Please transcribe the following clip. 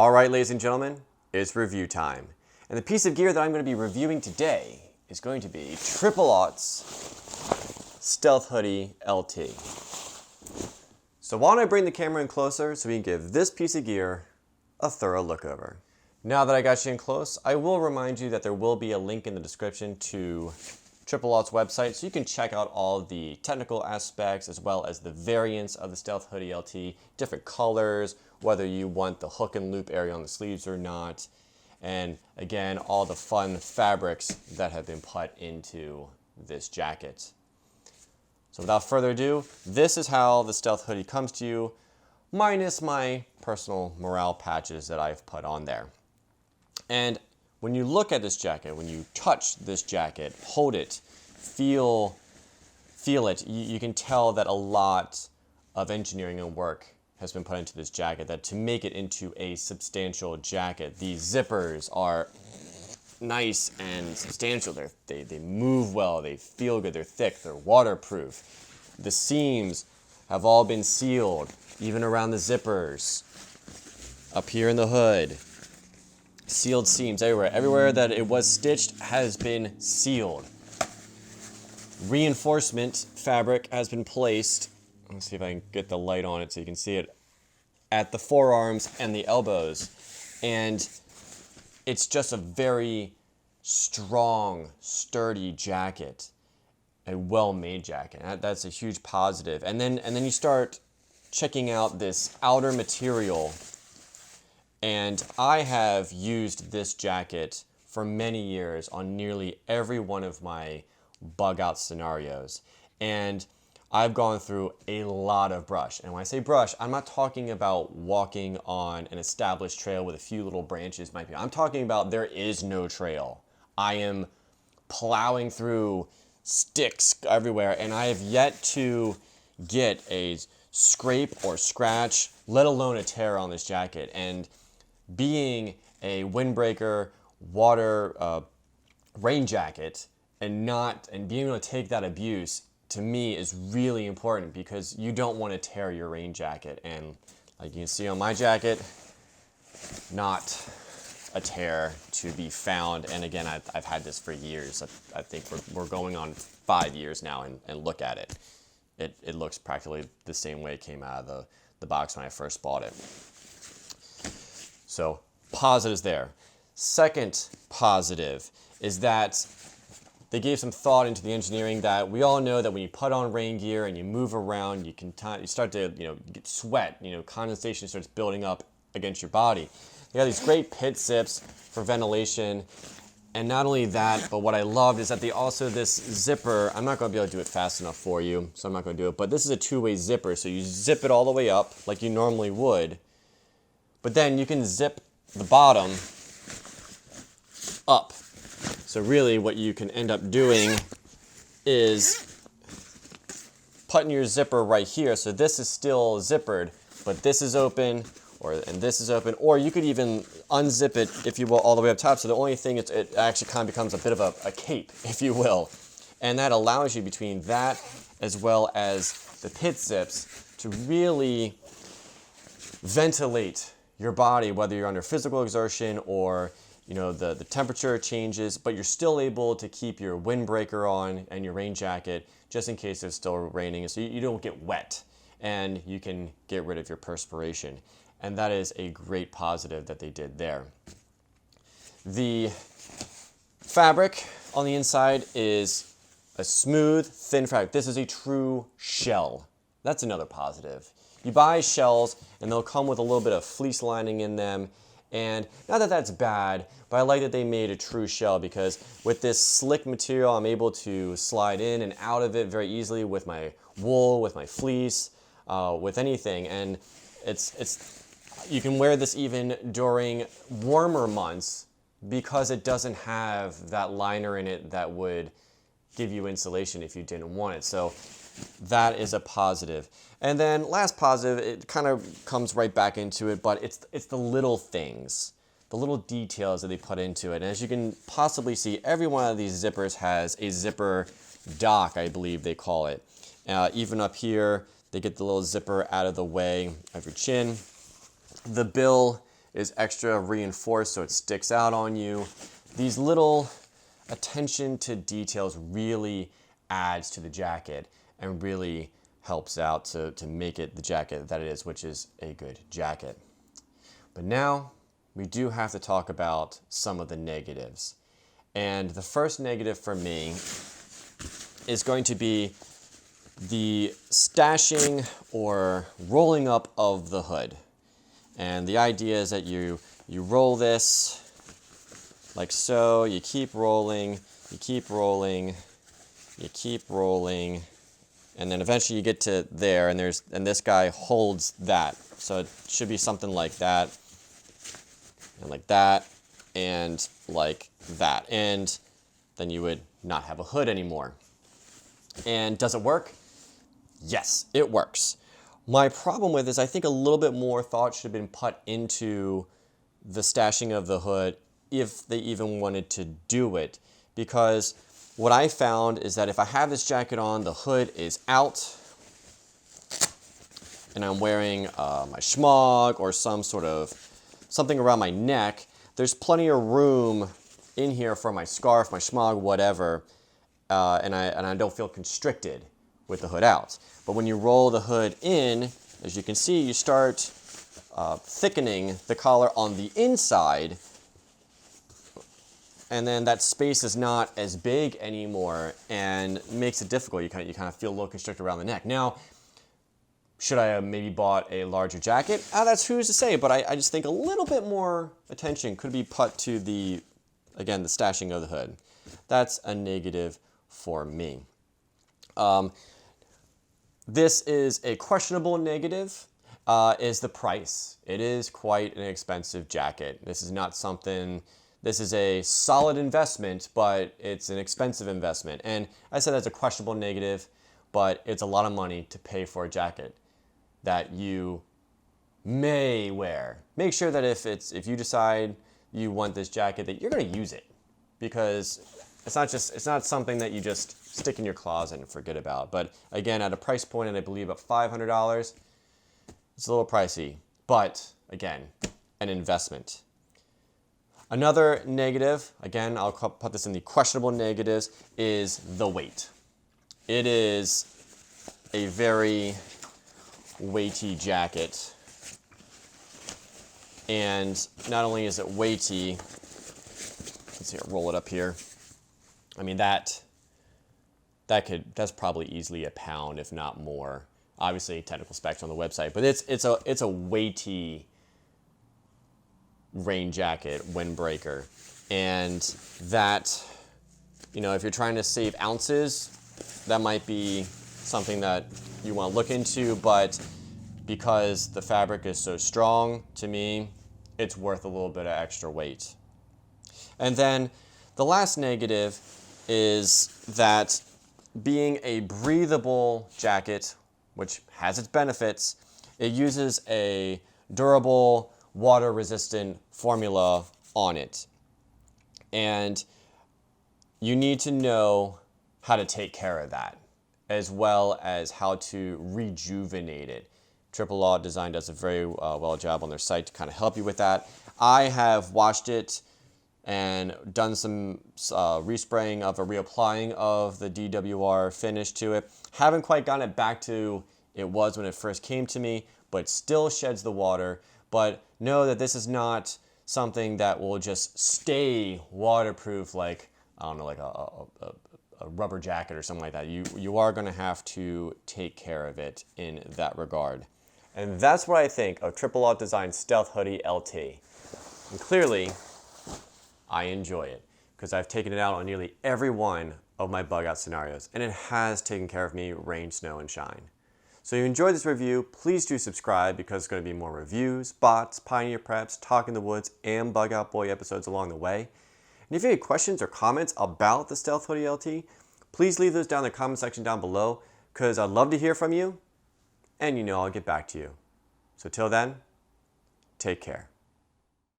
All right, ladies and gentlemen, it's review time. And the piece of gear that I'm going to be reviewing today is going to be Aught's Stealth Hoodie LT. So why don't I bring the camera in closer so we can give this piece of gear a thorough look over. Now that I got you in close, I will remind you that there will be a link in the description to Aught's website, so you can check out all the technical aspects as well as the variants of the Stealth Hoodie LT, different colors, whether you want the hook and loop area on the sleeves or not, and again, all the fun fabrics that have been put into this jacket. So without further ado, this is how the Stealth Hoodie comes to you, minus my personal morale patches that I've put on there. And when you look at this jacket, when you touch this jacket, hold it, feel it, you can tell that a lot of engineering and work has been put into this jacket, that to make it into a substantial jacket. These zippers are nice and substantial. They move well, they feel good, they're thick, they're waterproof. The seams have all been sealed, even around the zippers. Up here in the hood, sealed seams everywhere. Everywhere that it was stitched has been sealed. Reinforcement fabric has been placed. Let's see if I can get the light on it so you can see it at the forearms and the elbows. And it's just a very strong, sturdy jacket. A well-made jacket. That's a huge positive. And then you start checking out this outer material. And I have used this jacket for many years on nearly every one of my bug out scenarios. And I've gone through a lot of brush. And when I say brush, I'm not talking about walking on an established trail with a few little branches might be. I'm talking about there is no trail. I am plowing through sticks everywhere, and I have yet to get a scrape or scratch, let alone a tear on this jacket. And being a windbreaker, water, rain jacket, and being able to take that abuse, to me, is really important, because you don't want to tear your rain jacket. And like you can see on my jacket, not a tear to be found. And again, I've had this for years. I think we're going on 5 years now, and look at it. It looks practically the same way it came out of the box when I first bought it. So positives there. Second positive is that they gave some thought into the engineering. That we all know that when you put on rain gear and you move around, you start to get sweat. Condensation starts building up against your body. They got these great pit zips for ventilation. And not only that, but what I loved is that they also, this zipper, I'm not going to be able to do it fast enough for you, so I'm not going to do it, but this is a two-way zipper. So you zip it all the way up like you normally would, but then you can zip the bottom up. So really what you can end up doing is putting your zipper right here. So this is still zippered, but this is open, and this is open, or you could even unzip it, if you will, all the way up top. So the only thing, it actually kind of becomes a bit of a cape, if you will. And that allows you, between that as well as the pit zips, to really ventilate your body, whether you're under physical exertion or the temperature changes, but you're still able to keep your windbreaker on and your rain jacket just in case it's still raining, so you don't get wet, and you can get rid of your perspiration. And that is a great positive that they did there. The fabric on the inside is a smooth, thin fabric. This is a true shell. That's another positive. You buy shells, and they'll come with a little bit of fleece lining in them. And not that that's bad, but I like that they made a true shell, because with this slick material, I'm able to slide in and out of it very easily with my wool, with my fleece, with anything. And you can wear this even during warmer months, because it doesn't have that liner in it that would give you insulation if you didn't want it. So that is a positive. And then last positive, it kind of comes right back into it, but it's the little things, the little details that they put into it. And as you can possibly see, every one of these zippers has a zipper dock, I believe they call it. Even up here, they get the little zipper out of the way of your chin. The bill is extra reinforced so it sticks out on you. These little attention to details really adds to the jacket and really helps out to make it the jacket that it is, which is a good jacket. But now we do have to talk about some of the negatives. And the first negative for me is going to be the stashing or rolling up of the hood. And the idea is that you roll this like so, you keep rolling, you keep rolling, you keep rolling, and then eventually you get to there, and this guy holds that. So it should be something like that, and like that, and like that. And then you would not have a hood anymore. And does it work? Yes, it works. My problem with this, I think a little bit more thought should have been put into the stashing of the hood if they even wanted to do it. Because what I found is that if I have this jacket on, the hood is out, and I'm wearing my schmog or something around my neck, there's plenty of room in here for my scarf, my schmog, whatever, and I don't feel constricted with the hood out. But when you roll the hood in, as you can see, you start thickening the collar on the inside, and then that space is not as big anymore and makes it difficult. You kind of feel a little constricted around the neck. Now, should I have maybe bought a larger jacket? That's who's to say, but I just think a little bit more attention could be put to the stashing of the hood. That's a negative for me. This is a questionable negative, is the price. It is quite an expensive jacket. This is a solid investment, but it's an expensive investment. And I said that's a questionable negative, but it's a lot of money to pay for a jacket that you may wear. Make sure that if you decide you want this jacket, that you're going to use it, because it's not something that you just stick in your closet and forget about. But again, at a price point, and I believe about $500, it's a little pricey, but again, an investment. Another negative, again, I'll put this in the questionable negatives, is the weight. It is a very weighty jacket. And not only is it weighty, let's see, I'll roll it up here. I mean, that's probably easily a pound, if not more. Obviously, technical specs on the website, but it's a weighty rain jacket, windbreaker, and that, if you're trying to save ounces, that might be something that you want to look into. But because the fabric is so strong, to me, it's worth a little bit of extra weight. And then the last negative is that being a breathable jacket, which has its benefits, it uses a durable, water-resistant formula on it. And you need to know how to take care of that, as well as how to rejuvenate it. Aught Design does a very well job on their site to kind of help you with that. I have washed it and done some respraying of a reapplying of the DWR finish to it. Haven't quite gotten it back to it was when it first came to me, but still sheds the water. But know that this is not something that will just stay waterproof like, I don't know, like a rubber jacket or something like that. You are going to have to take care of it in that regard. And that's what I think of Aught Design Stealth Hoodie LT. And clearly, I enjoy it, because I've taken it out on nearly every one of my bug out scenarios, and it has taken care of me rain, snow, and shine. So if you enjoyed this review, please do subscribe, because there's going to be more reviews, bots, Pioneer Preps, Talk in the Woods, and Bug Out Boy episodes along the way. And if you have any questions or comments about the Stealth Hoodie LT, please leave those down in the comment section down below, because I'd love to hear from you, and I'll get back to you. So till then, take care.